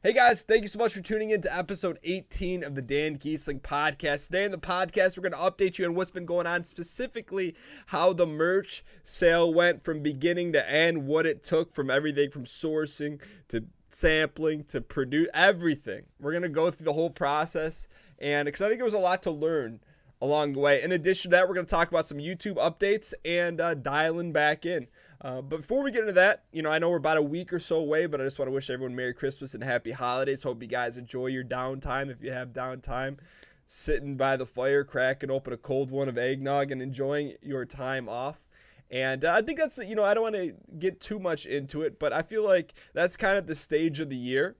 Hey guys, thank you so much for tuning in to episode 18 of the Dan Gheesling podcast. Today in the podcast, we're going to update you on what's been going on, specifically how the merch sale went from beginning to end, what it took from everything from sourcing to sampling to produce, everything. We're going to go through the whole process, and because I think there was a lot to learn along the way. In addition to that, we're going to talk about some YouTube updates and dialing back in. But before we get into that, I know we're about a week or so away, but I just want to wish everyone Merry Christmas and Happy Holidays. Hope you guys enjoy your downtime. If you have downtime, sitting by the fire, cracking open a cold one of eggnog and enjoying your time off. And I think that's, I don't want to get too much into it, but I feel like that's kind of the stage of the year.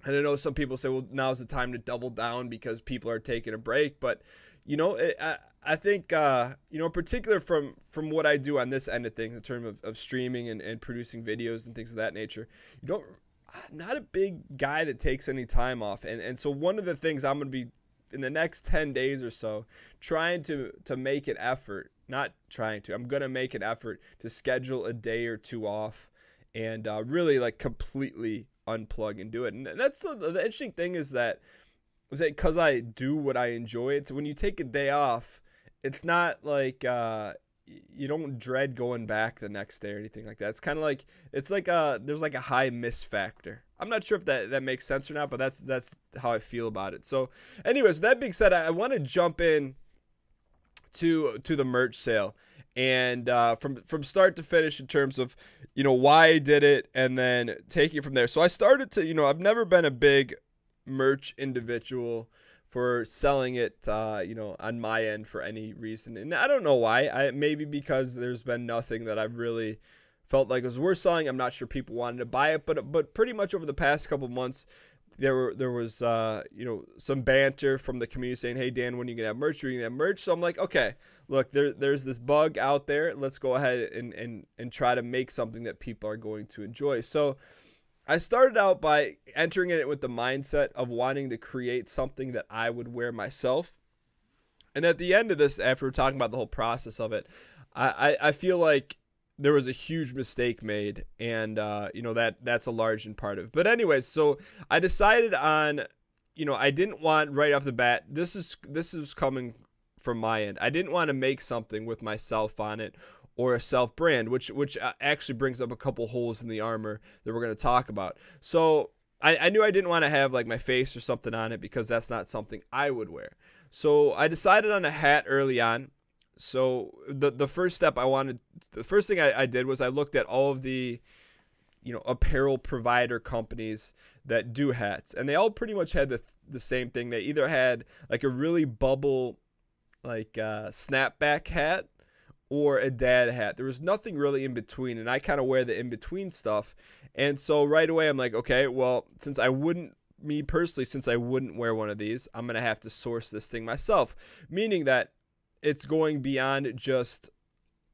And I know some people say, well, now's the time to double down because people are taking a break. But, I think, in particular from what I do on this end of things in terms of streaming and producing videos and things of that nature, I'm not a big guy that takes any time off. And so one of the things I'm going to be in the next 10 days or so trying to make an effort, I'm going to make an effort to schedule a day or two off and really like completely unplug and do it. And that's the interesting thing is that because I do what I enjoy, it's when you take a day off, it's not like you don't dread going back the next day or anything like that. It's kind of like there's like a high miss factor. I'm not sure if that makes sense or not, but that's how I feel about it. So anyways, that being said, I want to jump in to the merch sale and from start to finish in terms of why I did it and then take it from there. So I started to I've never been a big merch individual for selling it on my end for any reason, and I don't know why. Maybe because there's been nothing that I've really felt like was worth selling. I'm not sure people wanted to buy it, but pretty much over the past couple months there was some banter from the community saying, hey Dan, when are you gonna have merch? Are you gonna have merch? So I'm like, okay, look, there's this bug out there, let's go ahead and try to make something that people are going to enjoy. So I started out by entering it with the mindset of wanting to create something that I would wear myself. And at the end of this, after we're talking about the whole process of it, I feel like there was a huge mistake made, and that's a large part of it. But anyways, so I decided on, I didn't want right off the bat, this is coming from my end, I didn't want to make something with myself on it or a self brand, which actually brings up a couple holes in the armor that we're going to talk about. So I knew I didn't want to have like my face or something on it because that's not something I would wear. So I decided on a hat early on. So the first thing I did was I looked at all of the apparel provider companies that do hats, and they all pretty much had the same thing. They either had like a really bubble like snapback hat or a dad hat. There was nothing really in between, and I kind of wear the in-between stuff. And so right away I'm like, okay, well, since I wouldn't wear one of these, I'm going to have to source this thing myself, meaning that it's going beyond just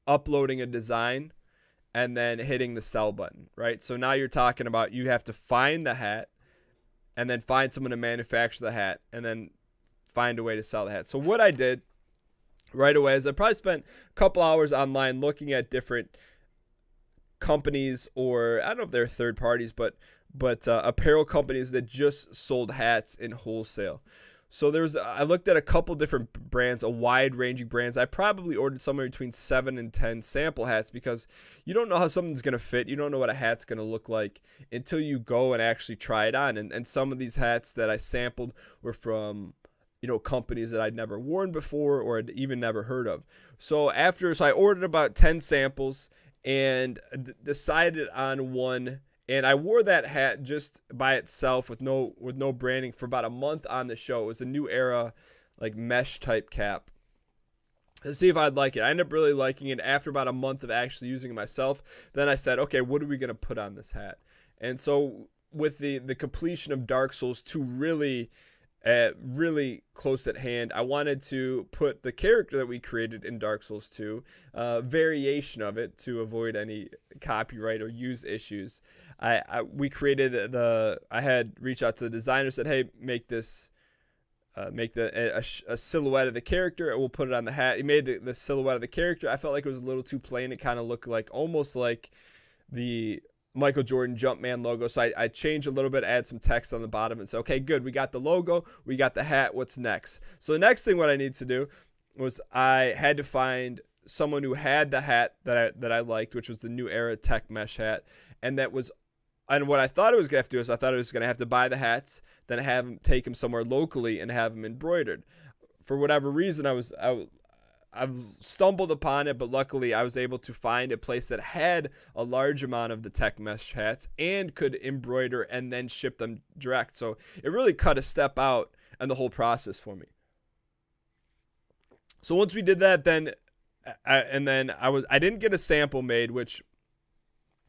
uploading a design and then hitting the sell button, right? So now you're talking about you have to find the hat and then find someone to manufacture the hat and then find a way to sell the hat. So what I did right away is I probably spent a couple hours online looking at different companies, or I don't know if they're third parties, but apparel companies that just sold hats in wholesale. So I looked at a couple different brands, a wide ranging brands. I probably ordered somewhere between 7 and 10 sample hats because you don't know how something's going to fit. You don't know what a hat's going to look like until you go and actually try it on. And some of these hats that I sampled were from companies that I'd never worn before or had even never heard of. So I ordered about 10 samples and decided on one, and I wore that hat just by itself with no branding for about a month on the show. It was a New Era like mesh type cap to see if I'd like it. I ended up really liking it after about a month of actually using it myself. Then I said, okay, what are we going to put on this hat? And so with the completion of Dark Souls 2 really close at hand, I wanted to put the character that we created in Dark Souls 2, variation of it to avoid any copyright or use issues. I had reached out to the designer, said, hey, make this make a silhouette of the character, and we'll put it on the hat. He made the silhouette of the character. I felt like it was a little too plain. It kind of looked like almost like the Michael Jordan Jumpman logo. So I changed a little bit, add some text on the bottom and say, okay, good. We got the logo. We got the hat. What's next? So the next thing what I need to do was I had to find someone who had the hat that I liked, which was the New Era Tech Mesh hat. And what I thought it was going to have to do is I thought I was going to have to buy the hats, then have them take them somewhere locally and have them embroidered. For whatever reason, I've stumbled upon it, but luckily I was able to find a place that had a large amount of the Tech Mesh hats and could embroider and then ship them direct. So it really cut a step out in the whole process for me. So once we did that, then I didn't get a sample made, which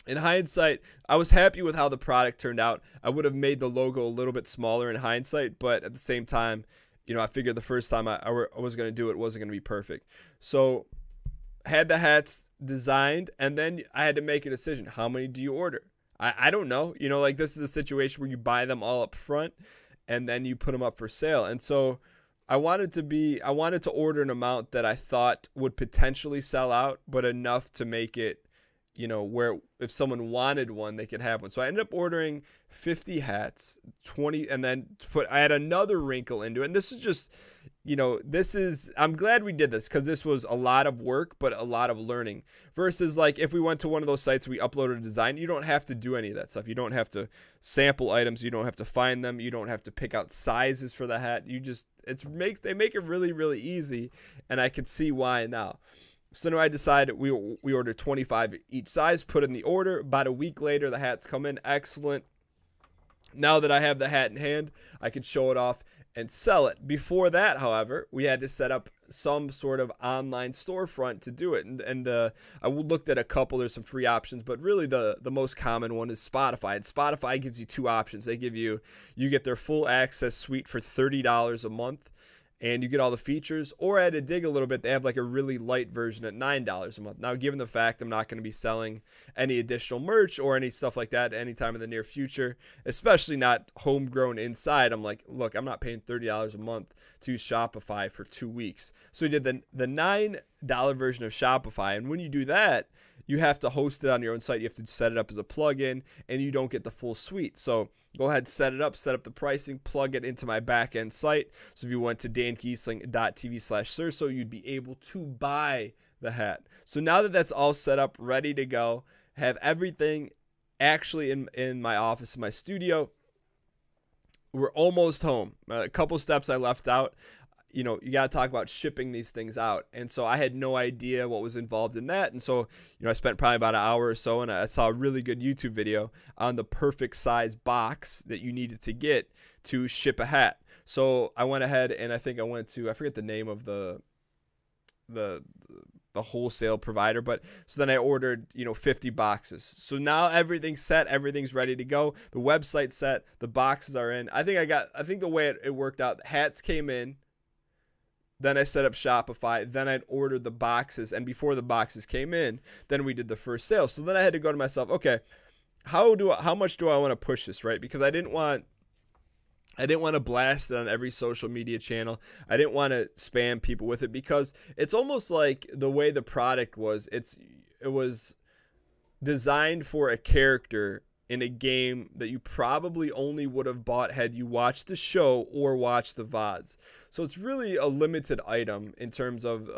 in hindsight, I was happy with how the product turned out. I would have made the logo a little bit smaller in hindsight, but at the same time, you know, I figured the first time I was going to do it wasn't going to be perfect. So had the hats designed, and then I had to make a decision. How many do you order? I don't know. You know, like this is a situation where you buy them all up front and then you put them up for sale. And so I wanted to order an amount that I thought would potentially sell out, but enough to make it, you know, where if someone wanted one, they could have one. So I ended up ordering 50 hats, 20, and then I had another wrinkle into it. And this is just, you know, I'm glad we did this because this was a lot of work, but a lot of learning versus like if we went to one of those sites, we uploaded a design, you don't have to do any of that stuff. You don't have to sample items. You don't have to find them. You don't have to pick out sizes for the hat. They make it really, really easy. And I could see why now. So now I decided we ordered 25 each size, put in the order. About a week later, the hats come in. Excellent. Now that I have the hat in hand, I could show it off and sell it. Before that, however, we had to set up some sort of online storefront to do it. And I looked at a couple. There's some free options, but really the most common one is Spotify. And Spotify gives you two options. You get their full access suite for $30 a month. And you get all the features, or I had to dig a little bit. They have like a really light version at $9 a month. Now, given the fact I'm not going to be selling any additional merch or any stuff like that anytime in the near future, especially not homegrown inside, I'm like, look, I'm not paying $30 a month to use Shopify for 2 weeks. So we did the $9 version of Shopify. And when you do that, you have to host it on your own site. You have to set it up as a plugin, and you don't get the full suite. So go ahead, set up the pricing, plug it into my back-end site. So if you went to dangheesling.tv/Surso, you'd be able to buy the hat. So now that that's all set up, ready to go, have everything actually in my office, in my studio, we're almost home. A couple steps I left out. You know, you got to talk about shipping these things out. And so I had no idea what was involved in that. And so, you know, I spent probably about an hour or so, and I saw a really good YouTube video on the perfect size box that you needed to get to ship a hat. So I went ahead and I forget the name of the wholesale provider, but so then I ordered, you know, 50 boxes. So now everything's set, everything's ready to go. The website's set, the boxes are in. I think the way it worked out, hats came in. Then I set up Shopify. Then I'd ordered the boxes. And before the boxes came in, then we did the first sale. So then I had to go to myself, okay, how much do I want to push this, right? Because I didn't want to blast it on every social media channel. I didn't want to spam people with it because it's almost like the way the product was. It was designed for a character in a game that you probably only would have bought had you watched the show or watched the VODs. So it's really a limited item in terms of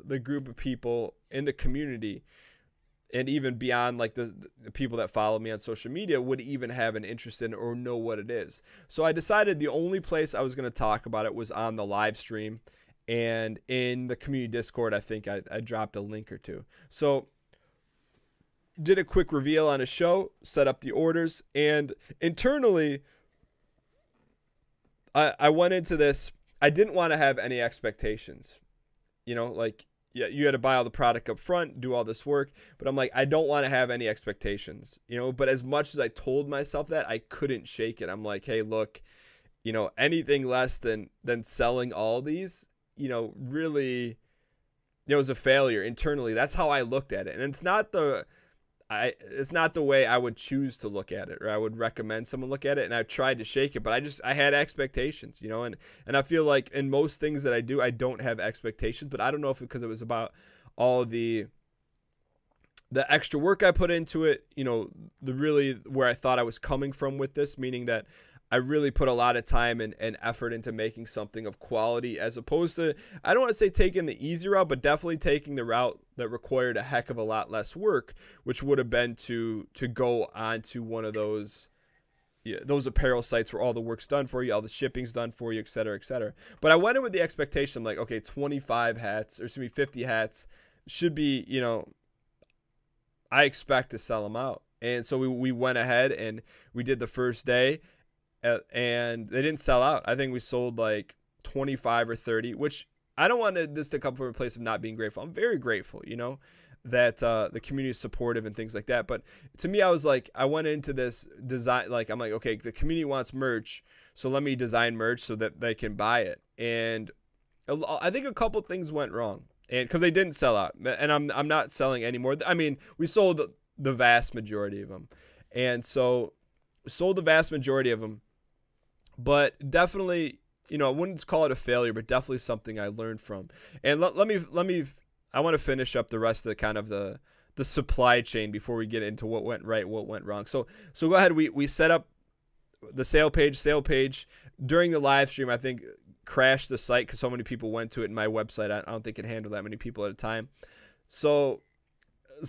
the group of people in the community, and even beyond like the people that follow me on social media would even have an interest in or know what it is. So I decided the only place I was going to talk about it was on the live stream, and in the community Discord, I think I dropped a link or two. So did a quick reveal on a show, set up the orders, and internally, I went into this. I didn't want to have any expectations. You know, like, yeah, you had to buy all the product up front, do all this work, but I'm like, I don't want to have any expectations, you know, but as much as I told myself that, I couldn't shake it. I'm like, hey, look, you know, anything less than selling all these, you know, really, it was a failure internally. That's how I looked at it. And it's not the way I would choose to look at it, or I would recommend someone look at it. And I tried to shake it, but I had expectations, you know, and I feel like in most things that I do, I don't have expectations, but I don't know if because it was about all the the extra work I put into it, you know, the really where I thought I was coming from with this, meaning that I really put a lot of time and effort into making something of quality, as opposed to, I don't want to say taking the easy route, but definitely taking the route that required a heck of a lot less work, which would have been to go onto one of those, yeah, those apparel sites where all the work's done for you, all the shipping's done for you, et cetera, et cetera. But I went in with the expectation, like, okay, 25 hats, or excuse me, 50 hats should be, you know, I expect to sell them out. And so we went ahead and we did the first day, and they didn't sell out. I think we sold like 25 or 30, which I don't want this to come from a place of not being grateful. I'm very grateful, you know, that the community is supportive and things like that. But to me, I was like, I went into this design, like, I'm like, okay, the community wants merch, so let me design merch so that they can buy it. And I think a couple things went wrong, and because they didn't sell out, and I'm not selling anymore. I mean, we sold the vast majority of them, and so sold the vast majority of them. But definitely, you know, I wouldn't call it a failure, but definitely something I learned from. And let me I want to finish up the rest of the kind of the supply chain before we get into what went right, what went wrong. So go ahead. We set up the sale page during the live stream. I think crashed the site because so many people went to it, and my website, I don't think it handled that many people at a time. So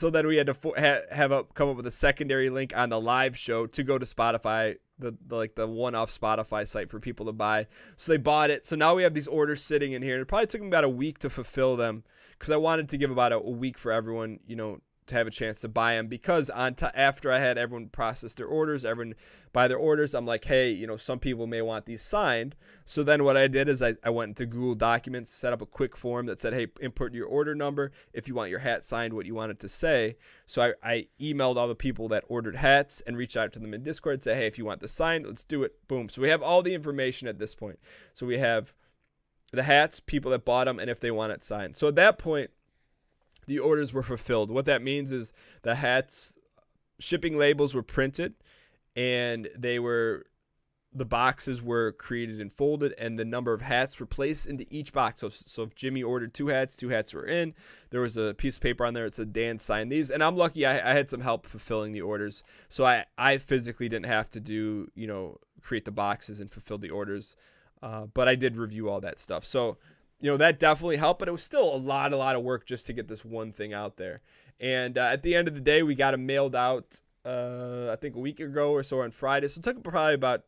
then we had to come up with a secondary link on the live show to go to Spotify, the one-off Spotify site for people to buy. So they bought it. So now we have these orders sitting in here, and it probably took me about a week to fulfill them, because I wanted to give about a week for everyone, you know, to have a chance to buy them, because after I had everyone process their orders, everyone buy their orders, I'm like, hey, you know, some people may want these signed. So then what I did is I went into Google Documents, set up a quick form that said, hey, input your order number if you want your hat signed, what you want it to say. So I emailed all the people that ordered hats and reached out to them in Discord and say, hey, if you want this signed, let's do it. Boom. So we have all the information at this point. So we have the hats, people that bought them, and if they want it signed. So at that point, the orders were fulfilled. What that means is the hats, shipping labels were printed, and the boxes were created and folded, and the number of hats were placed into each box. So if Jimmy ordered 2 hats were in. There was a piece of paper on there that said, Dan signed these. And I'm lucky I had some help fulfilling the orders. So I physically didn't have to do, you know, create the boxes and fulfill the orders. But I did review all that stuff. So, you know, that definitely helped, but it was still a lot of work just to get this one thing out there. And at the end of the day, we got them mailed out, I think a week ago or so on Friday. So it took probably about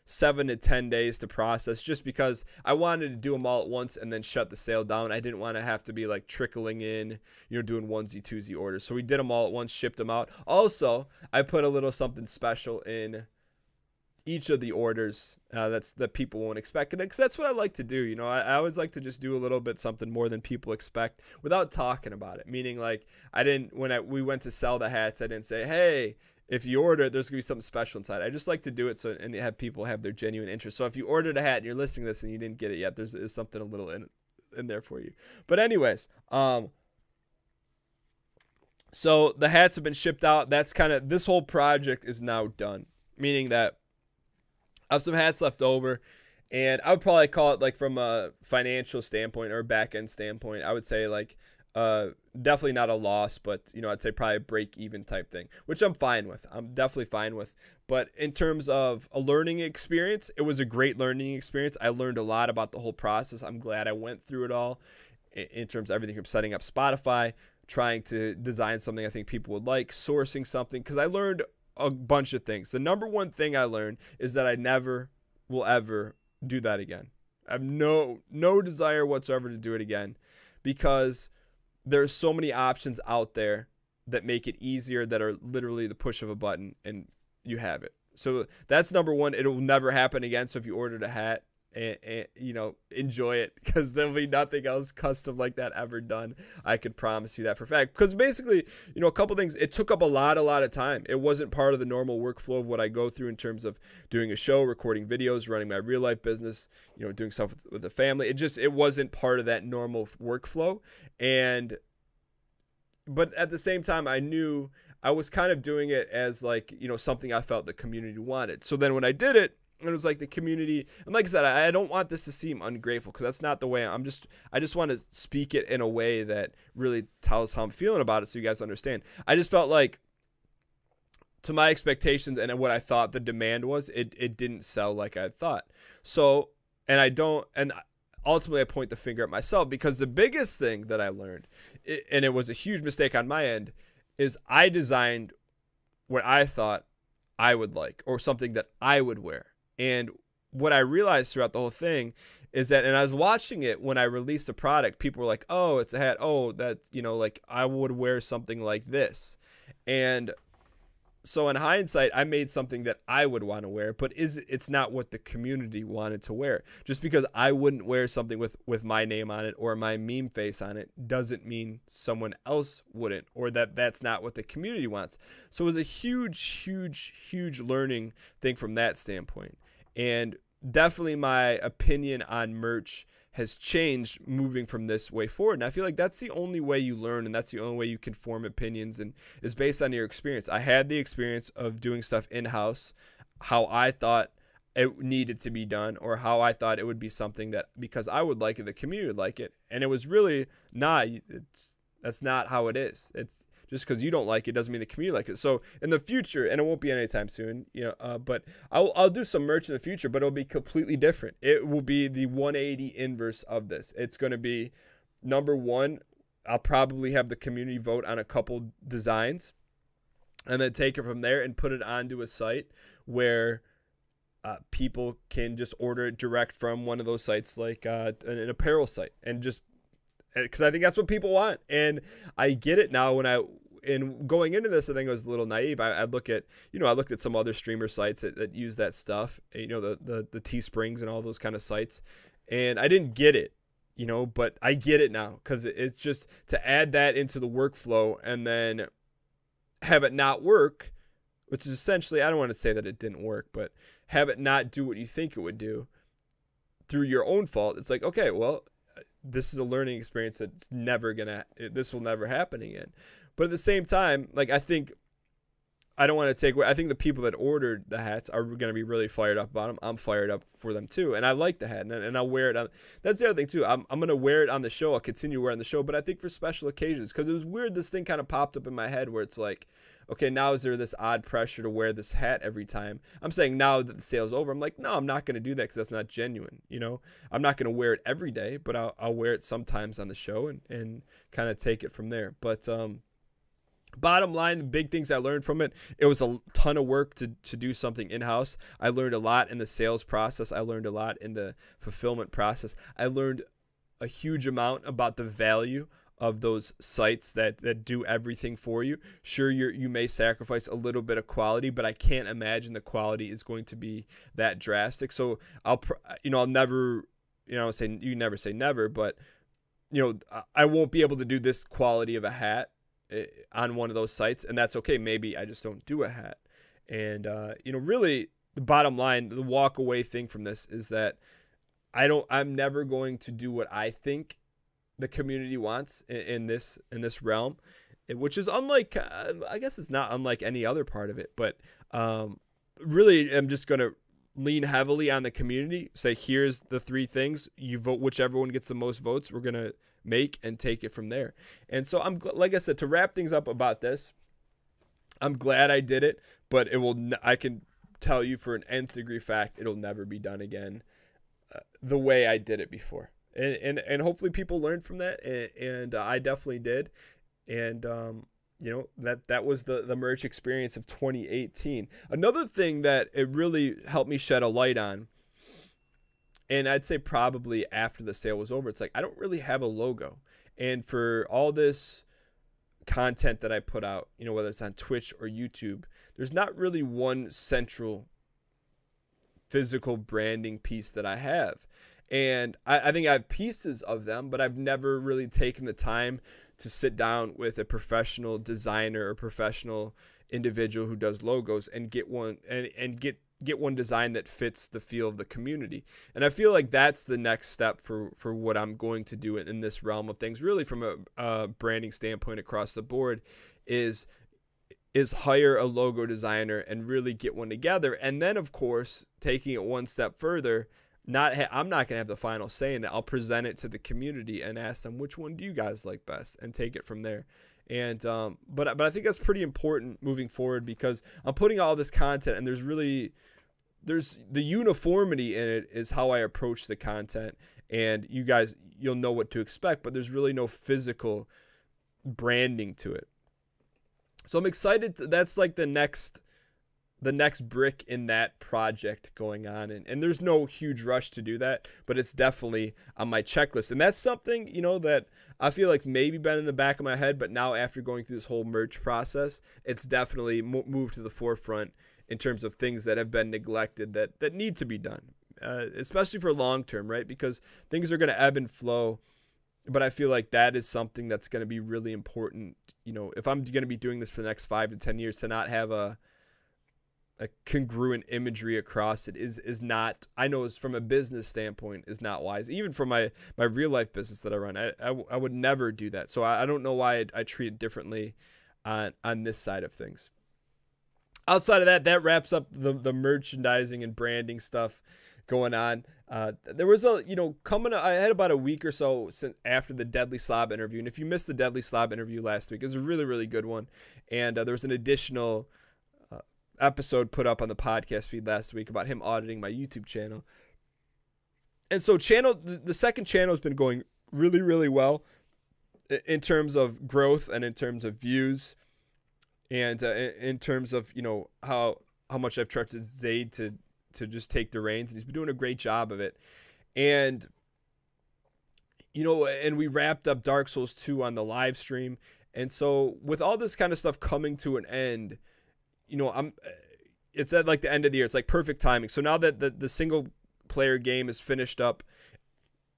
7 to 10 days to process, just because I wanted to do them all at once and then shut the sale down. I didn't want to have to be like trickling in, you know, doing onesie, twosie orders. So we did them all at once, shipped them out. Also, I put a little something special in each of the orders that people won't expect, because that's what I like to do. You know, I always like to just do a little bit something more than people expect without talking about it. Meaning, like, we went to sell the hats, I didn't say, hey, if you order it, there's gonna be something special inside. I just like to do it so and have people have their genuine interest. So if you ordered a hat and you're listening to this and you didn't get it yet, there's something a little in there for you. But anyways, so the hats have been shipped out. That's kind of, this whole project is now done, meaning that I have some hats left over, and I would probably call it, like, from a financial standpoint or back end standpoint, I would say, like, definitely not a loss, but, you know, I'd say probably a break even type thing, which I'm fine with. I'm definitely fine with. But in terms of a learning experience, it was a great learning experience. I learned a lot about the whole process. I'm glad I went through it all, in terms of everything from setting up Spotify, trying to design something I think people would like, sourcing something, because I learned a bunch of things. The number one thing I learned is that I never will ever do that again. I have no desire whatsoever to do it again, because there's so many options out there that make it easier, that are literally the push of a button and you have it. So that's number one. It will never happen again. So if you ordered a hat, and you know, enjoy it, because there'll be nothing else custom like that ever done. I could promise you that for a fact. Because basically, you know, a couple things, it took up a lot of time. It wasn't part of the normal workflow of what I go through in terms of doing a show, recording videos, running my real life business, you know, doing stuff with the family. It wasn't part of that normal workflow. But at the same time, I knew I was kind of doing it as, like, you know, something I felt the community wanted. So then when I did it, And it was like the community. And like I said, I don't want this to seem ungrateful, because that's not the way. I just want to speak it in a way that really tells how I'm feeling about it, so you guys understand. I just felt like, to my expectations and what I thought the demand was, it didn't sell like I thought. So, and ultimately I point the finger at myself, because the biggest thing that I learned, and it was a huge mistake on my end, is I designed what I thought I would like, or something that I would wear. And what I realized throughout the whole thing is that, and I was watching it when I released the product, people were like, oh, it's a hat. Oh, that, like I would wear something like this. And so in hindsight, I made something that I would want to wear, but it's not what the community wanted to wear. Just because I wouldn't wear something with my name on it or my meme face on it doesn't mean someone else wouldn't, or that that's not what the community wants. So it was a huge, huge, huge learning thing from that standpoint. And definitely my opinion on merch has changed moving from this way forward. And I feel like that's the only way you learn, and that's the only way you can form opinions, and is based on your experience. I had the experience of doing stuff in-house, how I thought it needed to be done, or how I thought it would be something that, because I would like it, the community would like it. And it was really not. That's not how it is. It's just because you don't like it doesn't mean the community like it. So in the future, and it won't be anytime soon, but I'll do some merch in the future, but it'll be completely different. It will be the 180 inverse of this. It's going to be, number one, I'll probably have the community vote on a couple designs, and then take it from there and put it onto a site where people can just order it direct from one of those sites, like an apparel site, and just, because I think that's what people want. And I get it now. And going into this, I think I was a little naive. I looked at some other streamer sites that use that stuff, the Teesprings and all those kind of sites, and I didn't get it, but I get it now, because it's just to add that into the workflow and then have it not work, which is essentially, I don't want to say that it didn't work, but have it not do what you think it would do through your own fault. It's like, okay, well, this is a learning experience this will never happen again. But at the same time, like, I think the people that ordered the hats are going to be really fired up about them. I'm fired up for them too. And I like the hat, and I'll wear it on. That's the other thing too. I'm going to wear it on the show. I'll continue wearing the show, but I think for special occasions, because it was weird. This thing kind of popped up in my head where it's like, okay, now is there this odd pressure to wear this hat every time? I'm saying now that the sale's over, I'm like, no, I'm not going to do that, because that's not genuine. I'm not going to wear it every day, but I'll wear it sometimes on the show and kind of take it from there. But bottom line, the big things I learned from it, it was a ton of work to do something in-house. I learned a lot in the sales process. I learned a lot in the fulfillment process. I learned a huge amount about the value of those sites that do everything for you. Sure, you may sacrifice a little bit of quality, but I can't imagine the quality is going to be that drastic. So I'll never, say, you never say never, but I won't be able to do this quality of a hat on one of those sites, and that's okay. Maybe I just don't do a hat. And really, the bottom line, the walk away thing from this is that I'm never going to do what I think the community wants in this realm, which is unlike, I guess it's not unlike any other part of it, but really I'm just going to lean heavily on the community, say, here's the 3 things, you vote whichever one gets the most votes, we're going to make, and take it from there. And so like I said, to wrap things up about this, I'm glad I did it, but I can tell you for an nth degree fact, it'll never be done again the way I did it before. And hopefully people learned from that, and I definitely did. And that was the merch experience of 2018. Another thing that it really helped me shed a light on, and I'd say probably after the sale was over, it's like I don't really have a logo. And for all this content that I put out, whether it's on Twitch or YouTube, there's not really one central physical branding piece that I have. And I think I have pieces of them, but I've never really taken the time to sit down with a professional designer or professional individual who does logos and get one and get one design that fits the feel of the community. And I feel like that's the next step for what I'm going to do in this realm of things, really from a branding standpoint across the board, is is hire a logo designer and really get one together. And then, of course, taking it one step further, I'm not going to have the final say in it. I'll present it to the community and ask them, which one do you guys like best, and take it from there. And but I think that's pretty important moving forward, because I'm putting all this content, and there's the uniformity in it is how I approach the content, and you'll know what to expect, but there's really no physical branding to it. So I'm excited. That's like the next brick in that project going on, and there's no huge rush to do that, but it's definitely on my checklist. And that's something, that I feel like maybe been in the back of my head, but now after going through this whole merch process, it's definitely moved to the forefront in terms of things that have been neglected that need to be done, especially for long term, right? Because things are going to ebb and flow, but I feel like that is something that's going to be really important. If I'm going to be doing this for the next 5 to 10 years, to not have a congruent imagery across it is not, I know, is from a business standpoint, is not wise. Even for my real life business that I run, I would never do that. So I don't know why I treat it differently on this side of things. Outside of that wraps up the merchandising and branding stuff going on. There was I had about a week or so since after the Deadly Slob interview. And if you missed the Deadly Slob interview last week, it was a really, really good one. And there was an additional episode put up on the podcast feed last week about him auditing my YouTube channel. And so the second channel has been going really, really well in terms of growth and in terms of views, and in terms of, how much I've trusted Zaid to just take the reins. And he's been doing a great job of it. And, and we wrapped up Dark Souls 2 on the live stream. And so with all this kind of stuff coming to an end, it's at like the end of the year. It's like perfect timing. So now that the single player game is finished up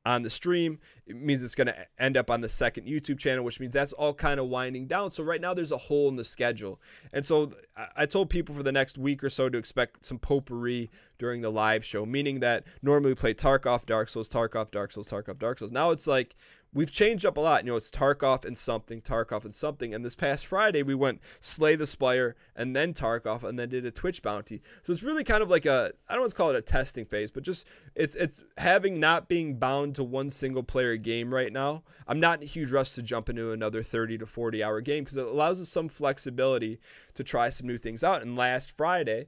on the stream, it means it's going to end up on the second YouTube channel, which means that's all kind of winding down. So right now there's a hole in the schedule. And so I told people for the next week or so to expect some potpourri during the live show, meaning that normally we play Tarkov, Dark Souls, Tarkov, Dark Souls, Tarkov, Dark Souls. Now it's like we've changed up a lot. It's Tarkov and something, Tarkov and something. And this past Friday, we went Slay the Spire and then Tarkov and then did a Twitch bounty. So it's really kind of like I don't want to call it a testing phase, but just it's having not being bound to one single player game right now. I'm not in a huge rush to jump into another 30 to 40 hour game, because it allows us some flexibility to try some new things out. And last Friday,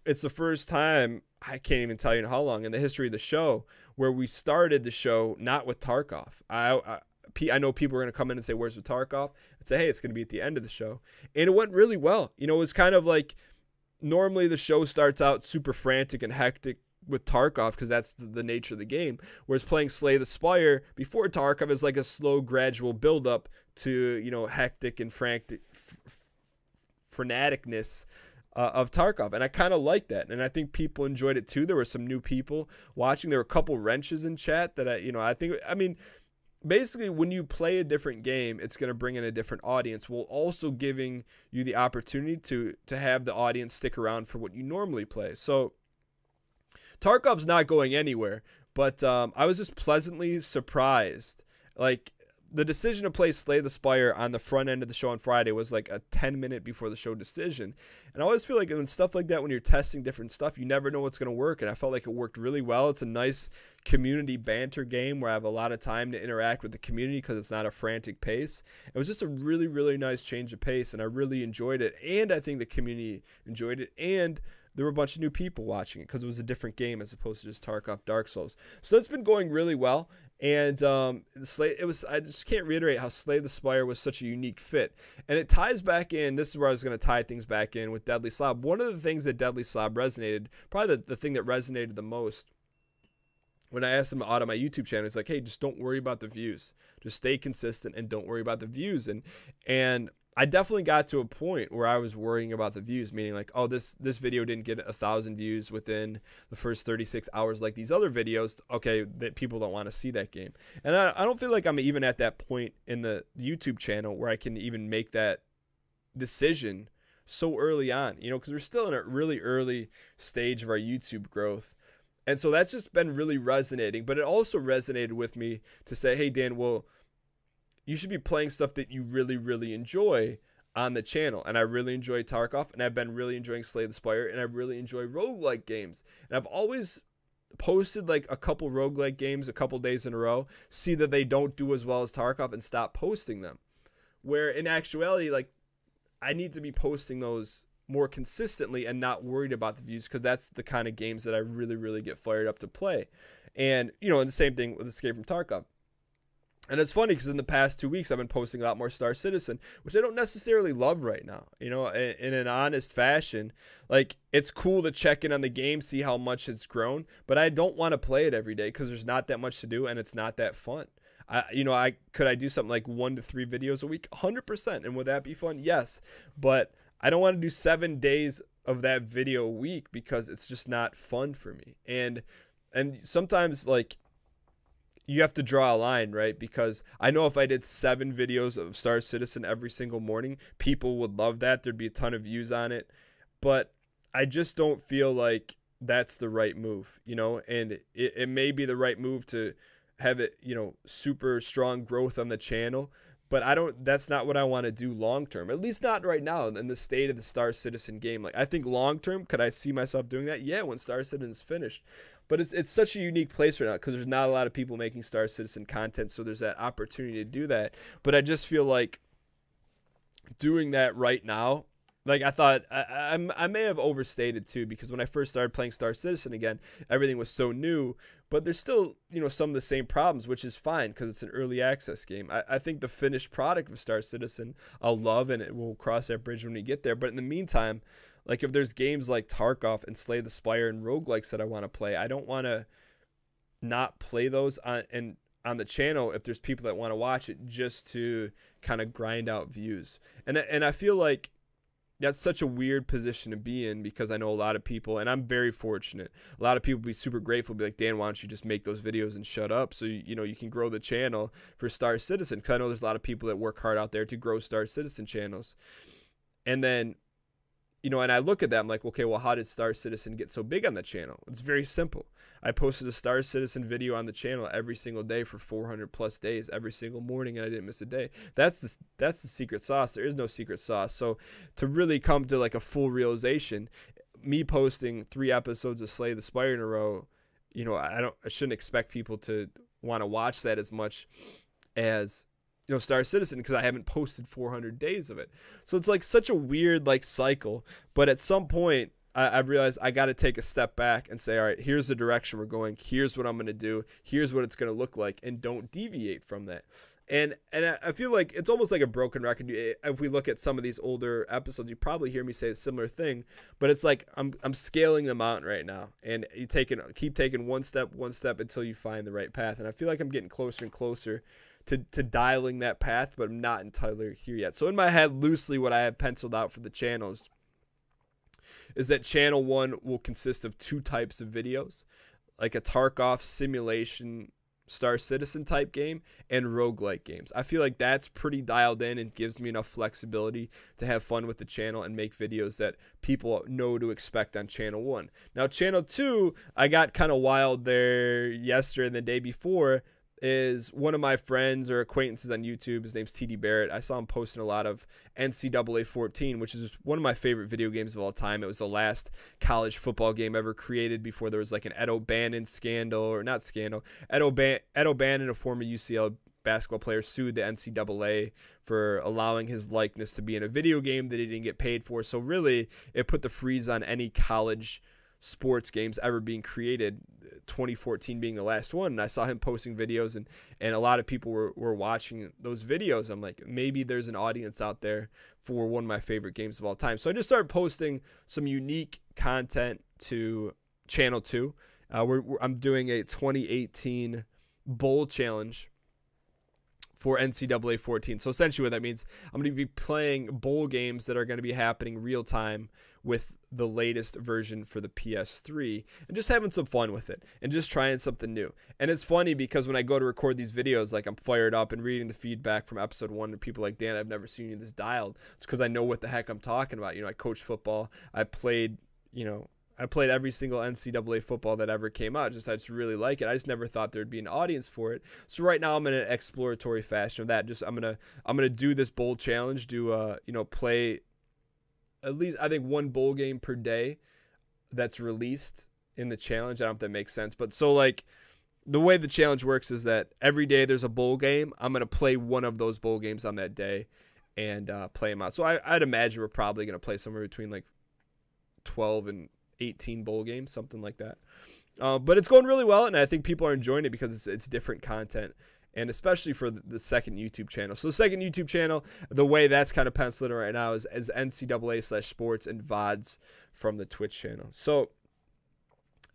it's the first time, I can't even tell you in how long, in the history of the show, where we started the show not with Tarkov. I know people are going to come in and say, where's the Tarkov? And say, hey, it's going to be at the end of the show. And it went really well. It was kind of like, normally the show starts out super frantic and hectic with Tarkov, because that's the nature of the game. Whereas playing Slay the Spire before Tarkov is like a slow, gradual buildup to, hectic and fanaticness of Tarkov. And I kind of like that. And I think people enjoyed it too. There were some new people watching. There were a couple wrenches in chat that I mean, basically when you play a different game, it's going to bring in a different audience, while also giving you the opportunity to have the audience stick around for what you normally play. So Tarkov's not going anywhere, but I was just pleasantly surprised. Like, the decision to play Slay the Spire on the front end of the show on Friday was like a 10-minute before the show decision. And I always feel like when stuff like that, when you're testing different stuff, you never know what's going to work. And I felt like it worked really well. It's a nice community banter game where I have a lot of time to interact with the community because it's not a frantic pace. It was just a really, really nice change of pace, and I really enjoyed it. And I think the community enjoyed it. And there were a bunch of new people watching it because it was a different game as opposed to just Tarkov, Dark Souls. So that's been going really well. And I just can't reiterate how Slay the Spire was such a unique fit. And it ties back in, this is where I was going to tie things back in with Deadly Slob. One of the things that Deadly Slob resonated, probably the thing that resonated the most, when I asked him out on my YouTube channel, he's like, hey, just don't worry about the views. Just stay consistent and don't worry about the views. And I definitely got to a point where I was worrying about the views, meaning like, oh, this video didn't get 1,000 views within the first 36 hours like these other videos. Okay, that people don't want to see that game. And I don't feel like I'm even at that point in the YouTube channel where I can even make that decision so early on, because we're still in a really early stage of our YouTube growth. And so that's just been really resonating. But it also resonated with me to say, hey, Dan, well, you should be playing stuff that you really, really enjoy on the channel, and I really enjoy Tarkov, and I've been really enjoying Slay the Spire, and I really enjoy roguelike games, and I've always posted like a couple roguelike games a couple days in a row, see that they don't do as well as Tarkov, and stop posting them, where in actuality, like, I need to be posting those more consistently and not worried about the views, because that's the kind of games that I really get fired up to play. And and the same thing with Escape from Tarkov. And it's funny because in the past 2 weeks, I've been posting a lot more Star Citizen, which I don't necessarily love right now, in an honest fashion. Like, it's cool to check in on the game, see how much it's grown, but I don't want to play it every day because there's not that much to do and it's not that fun. Could I do something like 1 to 3 videos a week? 100%. And would that be fun? Yes. But I don't want to do 7 days of that video a week because it's just not fun for me. And sometimes, like, you have to draw a line, right? Because I know if I did 7 videos of Star Citizen every single morning, people would love that. There'd be a ton of views on it. But I just don't feel like that's the right move, and it may be the right move to have it, super strong growth on the channel. But that's not what I want to do long term, at least not right now in the state of the Star Citizen game. Like, I think long term, could I see myself doing that? Yeah, when Star Citizen is finished. But it's such a unique place right now because there's not a lot of people making Star Citizen content, so there's that opportunity to do that. But I just feel like doing that right now, like, I thought I may have overstated too, because when I first started playing Star Citizen again, everything was so new, but there's still, some of the same problems, which is fine because it's an early access game. I think the finished product of Star Citizen I'll love, and it will cross that bridge when we get there. But in the meantime, like, if there's games like Tarkov and Slay the Spire and roguelikes that I want to play, I don't want to not play those on the channel if there's people that want to watch it just to kind of grind out views. And I feel like that's such a weird position to be in, because I know a lot of people, and I'm very fortunate, a lot of people be super grateful, be like, Dan, why don't you just make those videos and shut up so you can grow the channel for Star Citizen? Because I know there's a lot of people that work hard out there to grow Star Citizen channels. And then and I look at that, I'm like, okay, well, how did Star Citizen get so big on the channel? It's very simple. I posted a Star Citizen video on the channel every single day for 400 plus days, every single morning, and I didn't miss a day. That's the secret sauce. There is no secret sauce. So to really come to like a full realization, me posting 3 episodes of Slay the Spire in a row, I shouldn't expect people to want to watch that as much as Star Citizen, because I haven't posted 400 days of it. So it's like such a weird like cycle. But at some point, I realized I got to take a step back and say, all right, here's the direction we're going. Here's what I'm going to do. Here's what it's going to look like, and don't deviate from that. And I feel like it's almost like a broken record. If we look at some of these older episodes, you probably hear me say a similar thing, but it's like I'm scaling the mountain right now, and you keep taking one step until you find the right path. And I feel like I'm getting closer and closer to dialing that path, but I'm not entirely here yet. So in my head, loosely, what I have penciled out for the channels is that channel 1 will consist of 2 types of videos, like a Tarkov simulation Star Citizen type game and roguelike games. I feel like that's pretty dialed in and gives me enough flexibility to have fun with the channel and make videos that people know to expect on channel 1. Now channel 2, I got kind of wild there yesterday and the day before, is one of my friends or acquaintances on YouTube. His name's TD Barrett. I saw him posting a lot of NCAA 14, which is one of my favorite video games of all time. It was the last college football game ever created before there was like an Ed O'Bannon scandal, or not scandal. Ed O'Bannon, a former UCLA basketball player, sued the NCAA for allowing his likeness to be in a video game that he didn't get paid for. So really, it put the freeze on any college sports games ever being created, 2014 being the last one. And I saw him posting videos, and a lot of people were watching those videos. I'm like, maybe there's an audience out there for one of my favorite games of all time. So I just started posting some unique content to channel 2. I'm doing a 2018 bowl challenge for NCAA 14. So essentially what that means, I'm going to be playing bowl games that are going to be happening real time with the latest version for the PS3, and just having some fun with it and just trying something new. And it's funny because when I go to record these videos, like, I'm fired up and reading the feedback from episode 1, and people are like, Dan, I've never seen you this dialed. It's because I know what the heck I'm talking about. I coached football. I played, I played every single NCAA football that ever came out. I just really like it. I just never thought there'd be an audience for it. So right now I'm in an exploratory fashion of that. I'm gonna do this bowl challenge. Play at least I think one bowl game per day that's released in the challenge. I don't know if that makes sense, but so like the way the challenge works is that every day there's a bowl game. I'm gonna play one of those bowl games on that day and play them out. So I'd imagine we're probably gonna play somewhere between like 12 and 18 bowl games, something like that. But it's going really well, and I think people are enjoying it because it's different content, and especially for the second YouTube channel. So the second YouTube channel, the way that's kind of penciled in right now is NCAA/sports and VODs from the Twitch channel. So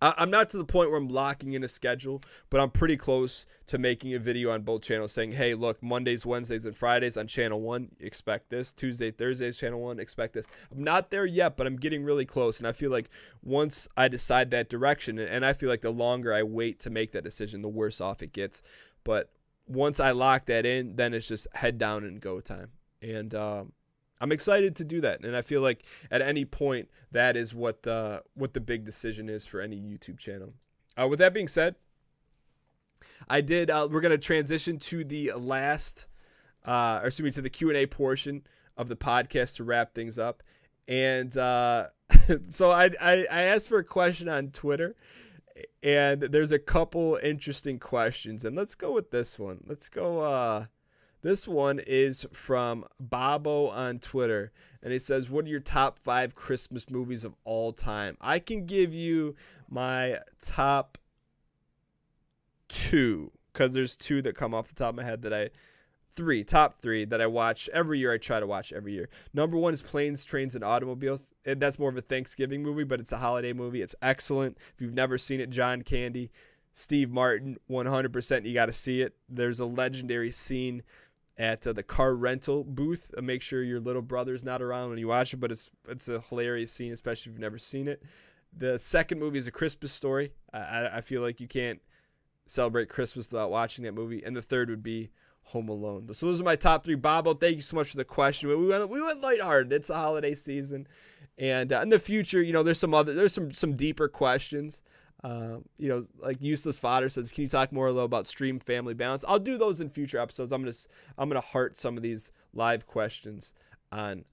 I'm not to the point where I'm locking in a schedule, but I'm pretty close to making a video on both channels saying, hey, look, Mondays, Wednesdays, and Fridays on channel 1, expect this. Tuesday, Thursdays, channel 1, expect this. I'm not there yet, but I'm getting really close, and I feel like once I decide that direction, and I feel like the longer I wait to make that decision, the worse off it gets. But once I lock that in, then it's just head down and go time. And I'm excited to do that, and I feel like at any point that is what the big decision is for any YouTube channel. With that being said, we're gonna transition to the to the Q&A portion of the podcast to wrap things up. And so I asked for a question on Twitter, and there's a couple interesting questions, and let's go with this one. Let's go. This one is from Bobo on Twitter, and he says, what are your top 5 Christmas movies of all time? I can give you my top 2, because there's 2 that come off the top of my head top 3 that I watch every year. I try to watch every year. Number 1 is Planes, Trains, and Automobiles. That's more of a Thanksgiving movie, but it's a holiday movie. It's excellent. If you've never seen it, John Candy, Steve Martin, 100%, you got to see it. There's a legendary scene at the car rental booth. Make sure your little brother's not around when you watch it, but it's a hilarious scene, especially if you've never seen it. The second movie is A Christmas Story. I feel like you can't celebrate Christmas without watching that movie. And the third would be Home Alone. So those are my top 3. Bobo, thank you so much for the question. We went lighthearted. It's a holiday season, and in the future, there's some deeper questions. Like Useless Fodder says, can you talk more about stream family balance? I'll do those in future episodes. I'm gonna heart some of these live questions on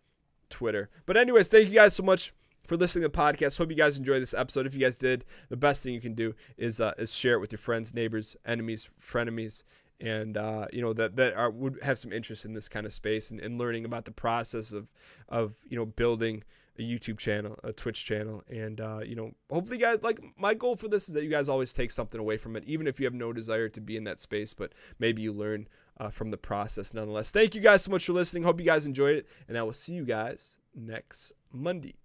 Twitter. But anyways, thank you guys so much for listening to the podcast. Hope you guys enjoyed this episode. If you guys did, the best thing you can do is share it with your friends, neighbors, enemies, frenemies, and would have some interest in this kind of space and learning about the process of building a YouTube channel, a Twitch channel, and hopefully guys, like, my goal for this is that you guys always take something away from it, even if you have no desire to be in that space, but maybe you learn from the process nonetheless. Thank you guys so much for listening. Hope you guys enjoyed it, and I will see you guys next Monday.